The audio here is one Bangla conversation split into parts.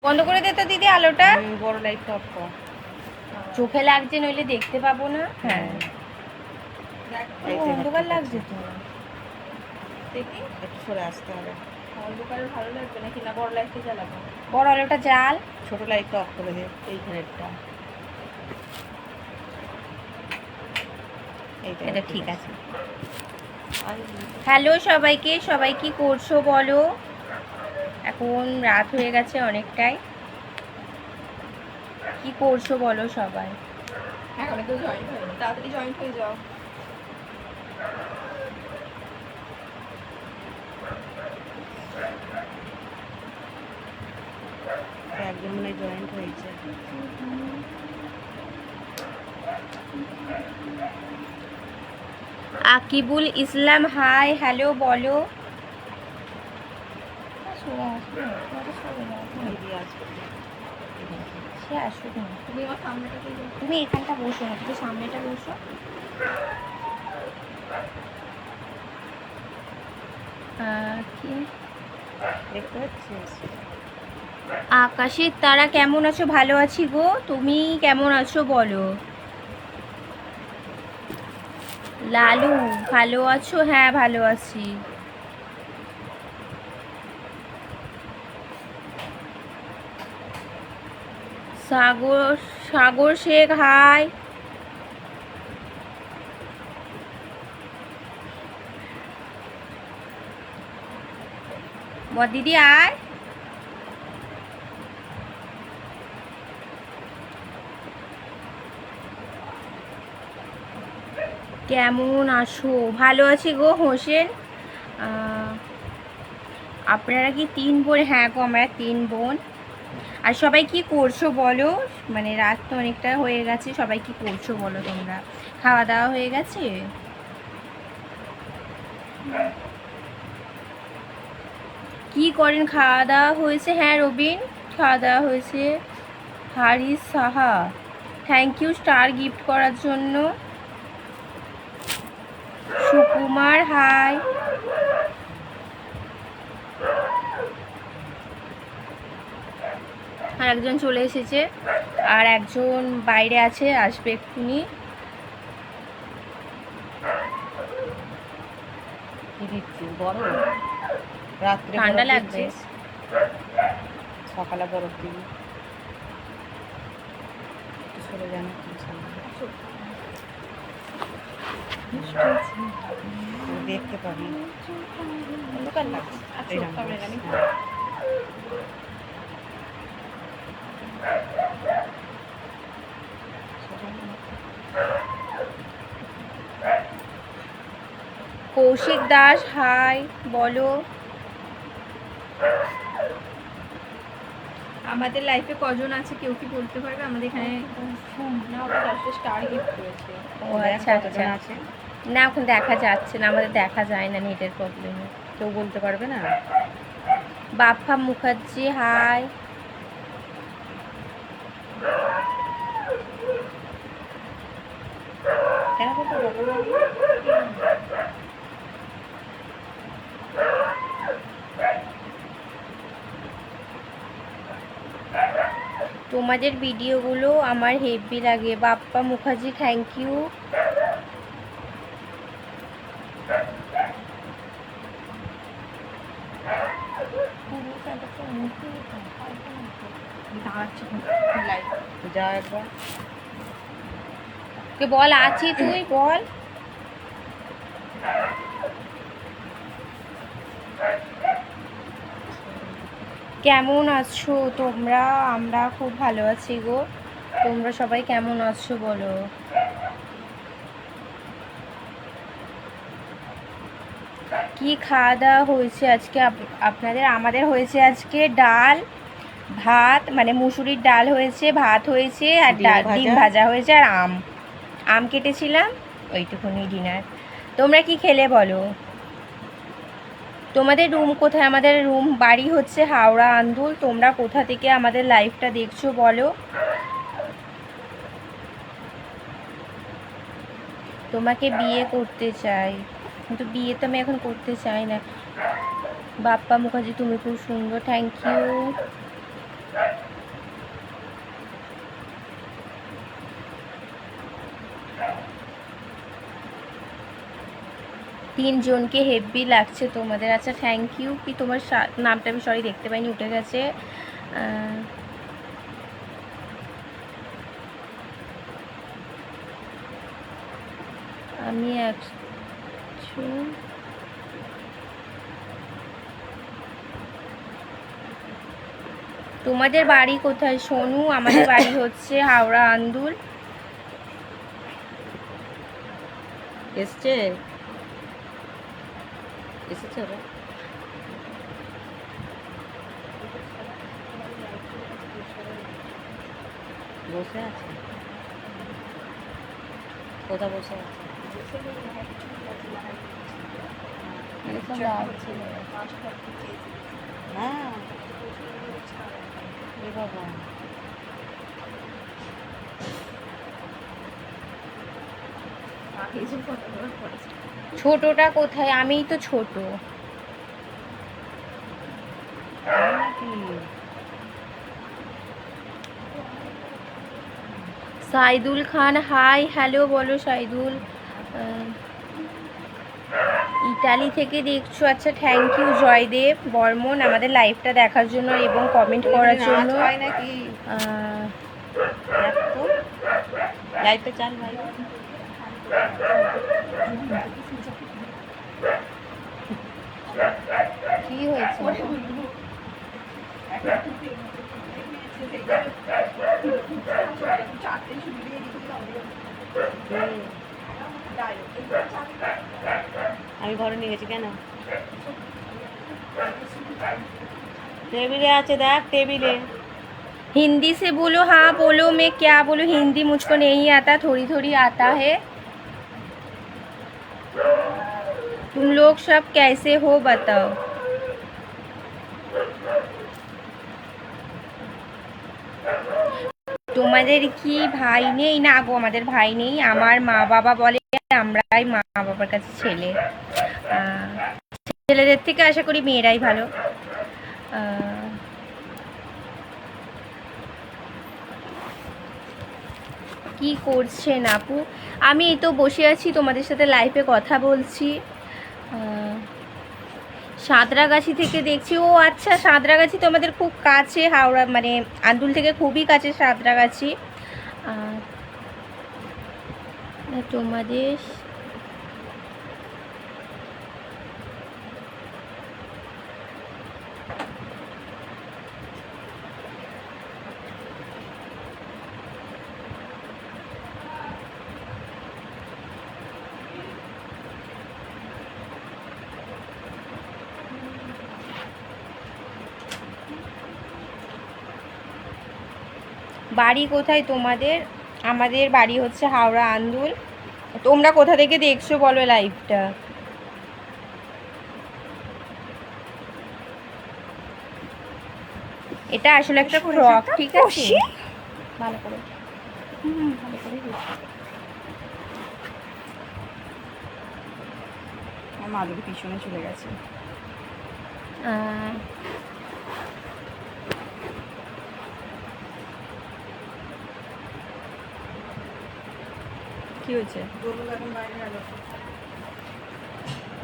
বন্ধ করে দে তো দিদি আলোটা। বড় লাইটটা অফ কর। চোখে লাগছে, নইলে দেখতে পাবো না। হ্যাঁ অন্ধকার লাগছে তো। দেখি একটু সরে আসতে হবে। অন্ধকারে ভালো লাগবে নাকি, না বড় লাইটটা জ্বালাবো? বড় আলোটা জ্বাল। ছোট লাইটটা অফ করে দে, এইখানেরটা। এটা ঠিক আছে। হ্যালো সবাইকে, সবাই কি করছো বলো? এখন রাত হয়ে গেছে অনেকটাই। কি করছো বলো সবাই? এখন তো জয়েন্ট হয়নি, তাড়াতাড়ি জয়েন্ট হয়ে যাও। একজন মনে জয়েন্ট হয়েছে। আকিবুল ইসলাম হাই, হ্যালো বলো। সে আসুক না, তুমি আমার সামনেটাতে যাও। তুমি এখানটা বসো না, তুমি সামনেটা বসো। কি দেখতে পাচ্ছিস? আকাশের তারা কেমন আছো? ভালো আছি গো, তুমি কেমন আছো বলো। লালু ভালো আছো? হ্যাঁ ভালো আছি। সাগর সাগর শেখ হাই। দিদি আয়। কেমন আছো? ভালো আছি গো হোসেন। আপনারা কি 3 বোন? হ্যাঁ গো আমরা 3 বোন। আর সবাই কি করছো বলো? মানে রাত তো অনেকটা হয়ে গেছে, সবাই কি করছো বলো তোমরা? খাওয়া দাওয়া হয়ে গেছে? কি করেন? খাওয়া দাওয়া হয়েছে? হ্যাঁ রবিন, খাওয়া দাওয়া হয়েছে। Haris Saha, thank you star gift করার জন্য। সুকুমার হাই। আর একজন চলে এসেছে, আর একজন বাইরে আছে, আসবে এক্ষুনি। কি দিচ্ছি? বড় রাত্রে ঠান্ডা লাগবে। সকালে বরফ দিবি। সরে জানো দেখতে পাবি। অন্ধকার লাগছে। কৌশিক দাস হাই বলো। আমাদের লাইফে কজন আছে কেউ কি বলতে পারবে? আমাদের এখানে না, ওটা 10টা স্টার গিফট করেছে। ও আচ্ছা আচ্ছা। আছে না এখন দেখা যাচ্ছে না, আমাদের দেখা যায় না নেটের প্রবলেমে। কেউ বলতে পারবে না। বাপ্পা মুখার্জি হাই। কেন বলতে পারবে না? তোমাদের ভিডিওগুলো আমার হেভি লাগে। Bappa Mukherjee thank you. যা একবার কে বল আছি, তুই বল। কেমন আছো তোমরা? আমরা খুব ভালো আছি গো, তোমরা সবাই কেমন আছো বলো। কি খাওয়া দাওয়া হয়েছে আজকে আপনাদের? আমাদের হয়েছে আজকে ডাল ভাত, মানে মুসুরির ডাল হয়েছে, ভাত হয়েছে, আর ডিম ভাজা হয়েছে, আর আম কেটেছিলাম, ওইটুকুনি ডিনার। তোমরা কি খেলে বলো? তোমাদের রুম কোথায়? আমাদের রুম বাড়ি হচ্ছে হাওড়া আন্দুল। তোমরা কোথা থেকে আমাদের লাইভটা দেখছো বলো। তোমাকে বিয়ে করতে চাই, কিন্তু বিয়ে তো আমি এখন করতে চাই না। বাপ্পা মুখার্জি তুমি খুব সুন্দর, থ্যাংক ইউ। তিনজনকে হেভি লাগছে তোমাদের। আচ্ছা থ্যাংক ইউ। কি তোমার নামটা আমি সরি দেখতে পাইনি, উঠে গেছে। আমি তোমাদের বাড়ি কোথায় সোনু? আমাদের বাড়ি হচ্ছে হাওড়া আন্দুল। এসছে এসেছে ওরা বসে আছে, কোথা বসে আছে? হ্যাঁ এ বাবা, ছোটটা কোথায়? আমিই তো ছোট। নাকি সাইদুল খান হাই হ্যালো বলো সাইদুল। ইতালি থেকে দেখছো, আচ্ছা থ্যাংক ইউ জয়দেব বর্মন আমাদের লাইভটা দেখার জন্য এবং কমেন্ট করার জন্য। নাচ হয় নাকি? দেখ তো লাইভে চাল ভাই। কি হয়েছে? আমি ঘরে নিয়ে গেছি কেন? টেবিলে আছে দেখ, টেবিলে। हिंदी से बोलो। हाँ बोलो, मैं क्या बोलूँ, हिंदी मुझको नहीं आता, थोड़ी थोड़ी आता है। तुम लोग सब कैसे हो बताओ। তোমাদের কি ভাই নেই? না গো, আমাদের ভাই নেই। আমার মা বাবা বলে আমরাই মা বাবার কাছে ছেলে। ছেলেদের থেকে আশা করি মেয়েরাই ভালো। কি করছেন আপু? আমি এই তো বসে আছি, তোমাদের সাথে লাইভে কথা বলছি। সাঁতরাগাছি থেকে দেখছি। ও আচ্ছা, সাঁতরাগাছি তোমাদের খুব কাছে, হাওড়া মানে আন্দুল থেকে খুবই কাছে সাঁতরাগাছি। তোমাদের বাড়ি কোথায় তোমাদের? আমাদের বাড়ি হচ্ছে হাওড়া আন্দুল। তোমরা কোথা থেকে দেখছো বলো লাইভটা? এটা আসলে একটা ফ্রক, ঠিক আছে? ভালো করে ভালো করে মাদুরি পিছনে চলে গেছে। কি হয়েছে?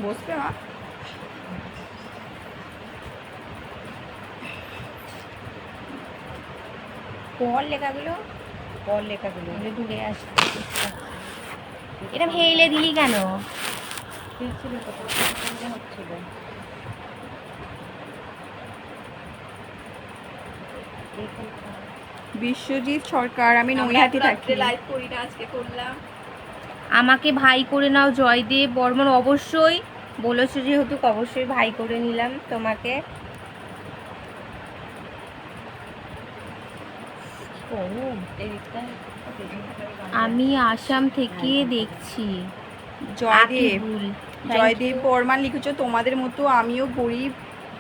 বসবে মা? পর লেখাগুলো দূরে আসছে। এটা হেলে দিলি কেন? হচ্ছিল। বিশ্বজিৎ সরকার, আমি নৈহাটি থাকি। লাইভ করি না, আজকে করলাম। আমাকে ভাই করে নাও জয়দেব বর্মন। অবশ্যই বলেছো যেহেতু অবশ্যই ভাই করে নিলাম তোমাকে। আমি আসাম থেকে দেখছি। জয়দেব বর্মন লিখেছো, তোমাদের মতো আমিও গরিব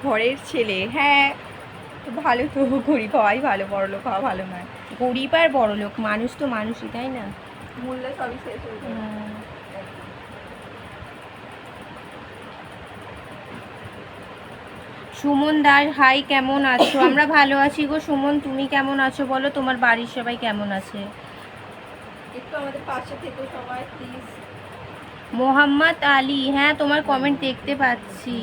ঘরের ছেলে। হ্যাঁ ভালো, তো গরিব হওয়াই ভালো, বড়লোক হওয়া ভালো নয়। গরিব আর বড়লোক মানুষ তো মানুষই, তাই না? মূল্য সবই শেষ হয়ে যায়। সুমন দাস হাই, কেমন আছো? আমরা ভালো আছি গো সুমন, তুমি কেমন আছো বলো? তোমার বাড়ির সবাই কেমন আছে? একটু আমাদের পাশে থেকো সবাই প্লিজ। মোহাম্মদ আলী, হ্যাঁ তোমার কমেন্ট দেখতে পাচ্ছি।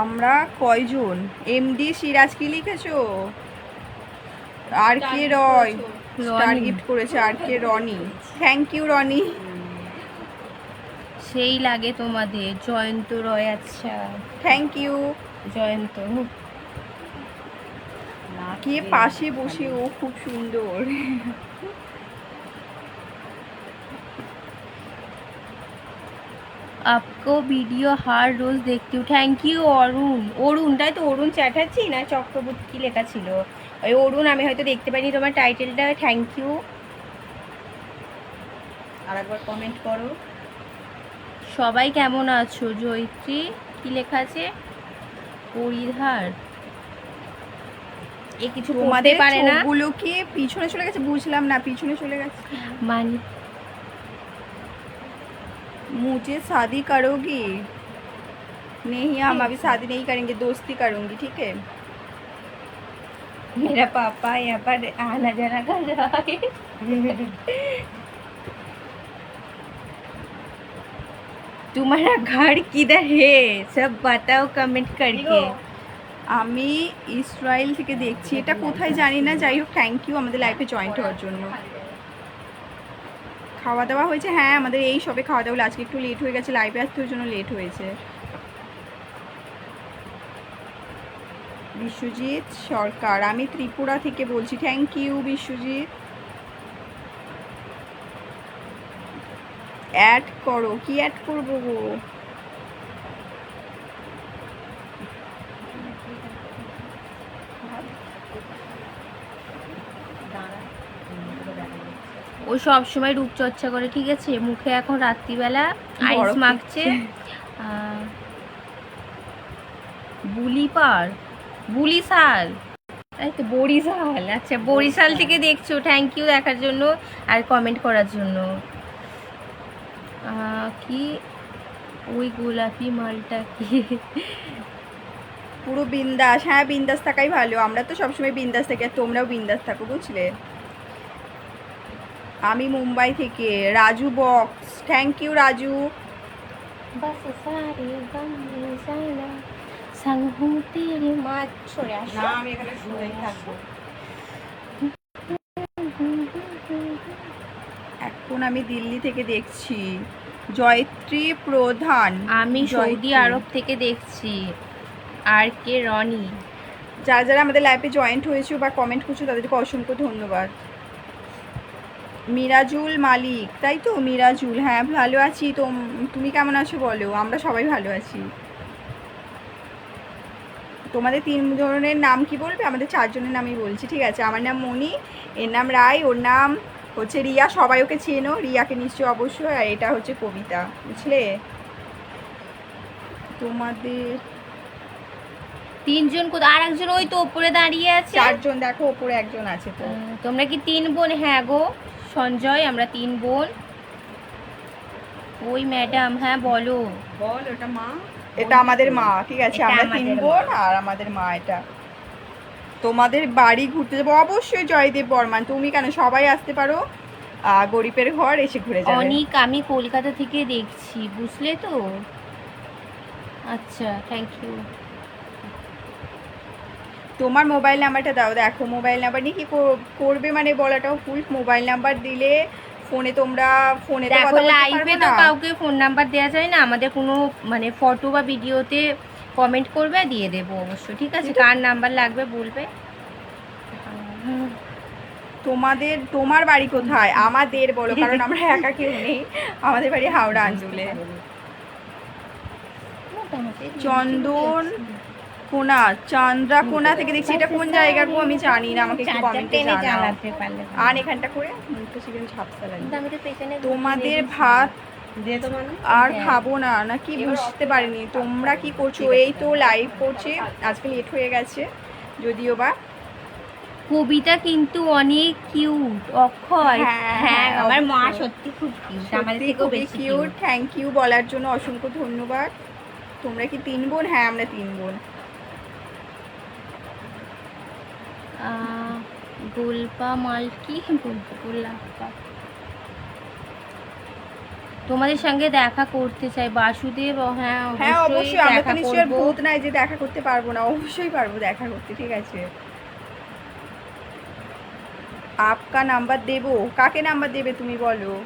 আমরা কয়জন? এমডি সিরাজ কি লিখেছো? আর কে রয় স্টার গিফট করেছে, আর কে রনি, থ্যাংক ইউ রনি। সেই লাগে তোমাদের। জয়ন্ত রয়, আচ্ছা থ্যাংক ইউ। জয়ন্ত। কে পাশে বসে, ও খুব সুন্দর। आपको वीडियो हर रोज देखती हूँ। थैंक यू অরুণ। অরুণ, তাই তো? অরুণ চ্যাটার্জি না চক্রবর্তী কি লেখা ছিল? ওই অরুণ, আমি হয়তো দেখতে পাইনি তোমার টাইটেলটা। Thank you. আর একবার কমেন্ট করো। সবাই কেমন আছো? জয়ত্রী কি লেখা আছে? পরিধার এ কিছু পড়তে তোমাদের পারে না। চোখগুলো কি পিছনে চলে গেছে? বুঝলাম না, পিছনে চলে গেছে মানে मुझे शादी करोगी? नहीं, हम अभी शादी नहीं करेंगे, दोस्ती करूंगी, ठीक है? मेरा पापा यहाँ पर आना जाना कर रहा है। तुम्हारा घर किधर है सब बताओ कमेंट करके। আমি ইসরায়েল থেকে দেখছি, এটা কোথায় জানি না। যাই হোক, থ্যাংক ইউ আমাদের লাইফে জয়েন্ট হওয়ার জন্য। খাওয়া দাওয়া হয়েছে? হ্যাঁ, আমাদের এই সবে খাওয়া দাওয়া হলো। আজকে একটু লেট হয়ে গেছে, লাইভে আসতে ওর জন্য লেট হয়েছে। বিশ্বজিৎ সরকার, আমি ত্রিপুরা থেকে বলছি। Thank you Biswajit. অ্যাড করো। কি অ্যাড করবো গো? ও সব সময় রূপচর্চা করে, ঠিক আছে? মুখে এখন রাত্রিবেলা আইস বরফ মাখছে। বুলিপাড়, বুলিশাল, তাই তো? বরিশাল, আচ্ছা বরিশাল থেকে দেখছো। থ্যাংক ইউ দেখার জন্য আর কমেন্ট করার জন্য। কি ওই গোলাপি মালটা কি? পুরো বিন্দাস। হ্যাঁ, বিন্দাস থাকাই ভালো। আমরা তো সবসময় বিন্দাস থাকি, আর তোমরাও বিন্দাস থাকো, বুঝলে? আমি মুম্বাই থেকে। Raju Bux, thank you Raju. বাস সারে গম মে জানা সঙ্গ হুঁ তেরে মাছ ছড়ে আসো। না, আমি এখানে শুনেই থাকবো। এখন আমি দিল্লি থেকে দেখছি। জয়ত্রী প্রধান, আমি সৌদি জয়ত্রী। আরব থেকে দেখছি। আর কে রনি। যারা যারা আমাদের লাইফে জয়েন্ট হয়েছে বা কমেন্ট করছো তাদেরকে অসংখ্য ধন্যবাদ। মিরাজুল মালিক, তাই তো? মিরাজুল, হ্যাঁ ভালো আছি। তুমি কেমন আছো বলো? আমরা সবাই ভালো আছি। তোমাদের 3 জনের নাম কি বলবে? আমাদের 4 জনের নামই বলছি, ঠিক আছে? আমার নাম মণি, এর নাম রায়, ওর নাম হচ্ছে রিয়া। সবাই ওকে চেনো, রিয়াকে নিশ্চয়ই অবশ্যই। আর এটা হচ্ছে কবিতা, বুঝলে? তোমাদের 3 জন কোথায়? আর একজন ওই তো উপরে দাঁড়িয়ে আছে। 4 জন, দেখো ওপরে একজন আছে তো। তোমরা কি 3 বোন? হ্যাঁ গো সঞ্জয়, আমরা 3 বোন। ওই ম্যাডাম, হ্যাঁ বলো। বল, ওটা মা, এটা আমাদের মা, ঠিক আছে? এটা আমরা আমাদের 3 মা। বোন আর আমাদের মা। এটা তোমাদের বাড়ি ঘুরতে যাবো অবশ্যই জয়দেব বর্মান। তুমি কেন, সবাই আসতে পারো। গরিবের ঘর এসে ঘুরে যাবে। অনেক, আমি কলকাতা থেকে দেখছি, বুঝলে তো? আচ্ছা, থ্যাংক ইউ। তোমার মোবাইল নাম্বারটা দাও। দেখো, মোবাইল নাম্বার নিয়ে কি করবে মানে বলাটাও ফুল। মোবাইল নাম্বার দিলে ফোনে তোমরা ফোনে দেখো লাইভে তো কাউকে ফোন নাম্বার দেওয়া যায় না। আমাদের কোনো মানে ফটো বা ভিডিওতে কমেন্ট করবে, দিয়ে দেবো অবশ্যই, ঠিক আছে? কার নাম্বার লাগবে বলবে। তোমার বাড়ি কোথায়? আমাদের বলো, কারণ আমরা একা কেউ নেই। আমাদের বাড়ি হাওড়া অঞ্চলে। চন্দন কোনা, চন্দ্রাকোনা থেকে দেখছি। এটা কোন জায়গার গো? আমি জানি না, আমাকে একটু কমেন্টে জানাও। আর এখানটা করে মুখটা সেখানে ঝাপসা লাগে। তোমাদের ভাত আর খাবো না নাকি? বুঝতে পারিনি। তোমরা কি করছো? এই তো লাইভ করছে, আজকে লেট হয়ে গেছে যদিও বা। কবিতা কিন্তু অনেক কিউট। অক্ষয়, হ্যাঁ আমার মা অক্ষয়। সত্যি খুব কিউট, আমাদের সত্যি থেকেও খুবই বেশি কিউট। থ্যাংক ইউ বলার জন্য অসংখ্য ধন্যবাদ। তোমরা কি 3 বোন? হ্যাঁ, আমরা 3 বোন। গোলপা মালকি বলবো, গোলাপা। তোমাদের সঙ্গে দেখা করতে চাই বাসুদেব। হ্যাঁ হ্যাঁ অবশ্যই, আমরা তো দেখা নিশ্চয়ই করবো। ভূত নাই যে দেখা করতে পারবো না, অবশ্যই পারবো দেখা করতে, ঠিক আছে। আপকা নাম্বার দেবো? কাকে নাম্বার দেবে তুমি বলো?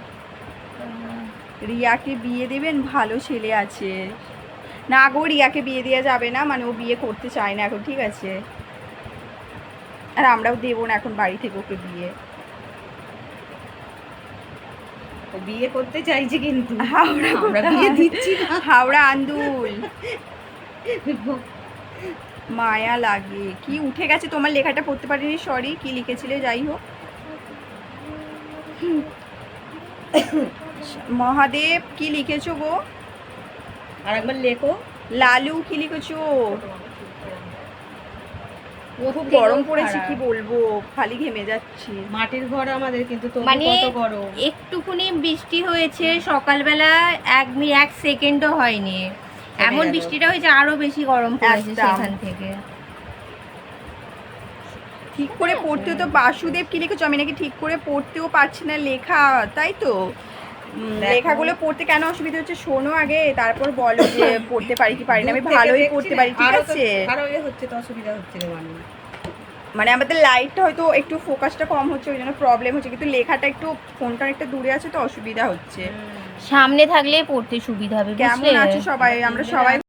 রিয়াকে বিয়ে দেবেন, ভালো ছেলে আছে। না গো, রিয়াকে বিয়ে দেওয়া যাবে না, মানে ও বিয়ে করতে চায় না এখন, ঠিক আছে। আর আমরাও দেবো না এখন বাড়ি থেকে ওকে বিয়ে। ও বিয়ে করতে চাইছে কিন্তু হাওড়া আমরা বিয়ে দিচ্ছি না। হাওড়া আন্দুল। মায়া লাগে কি উঠে গেছে, তোমার লেখাটা পড়তে পারিনি, সরি। কি লিখেছিলে? যাই হোক, মহাদেব কি লিখেছো গো? আর একবার লেখো। লালু কি লিখেছো? খুব গরম পড়েছে, কি বলবো, খালি ঘেমে যাচ্ছি। মাটির ঘর আমাদের, কিন্তু তবু মানে কত গরম। একটুখানি বৃষ্টি হয়েছে সকালবেলা, এক সেকেন্ডও হয়নি, এমন গেল। বৃষ্টিটা হয়েছে আরো বেশি গরম পড়েছে একদম। সেখান থেকে। ঠিক করে পড়তেও তো, বাসুদেব কি লিখেছো? আমি নাকি ঠিক করে পড়তেও পারছি না লেখা, তাই তো। দেখো। লেখাগুলো পড়তে কেন অসুবিধা হচ্ছে শোনো আগে, তারপর বলো যে পড়তে পারি কি পারি না। আমি দূর থেকে ভালোই দেখছি পড়তে না, পারি, ঠিক আরো তো- আছে। আরো এ হচ্ছে তো, অসুবিধা হচ্ছে রে মানে। মানে আমাদের লাইটটা হয়তো একটু ফোকাসটা কম হচ্ছে, ওই জন্য প্রবলেম হচ্ছে, কিন্তু লেখাটা একটু, ফোনটা একটা দূরে আছে তো অসুবিধা হচ্ছে। সামনে থাকলে পড়তে সুবিধা হবে, কেমন বুঝলে? আছো সবাই? আমরা সবাই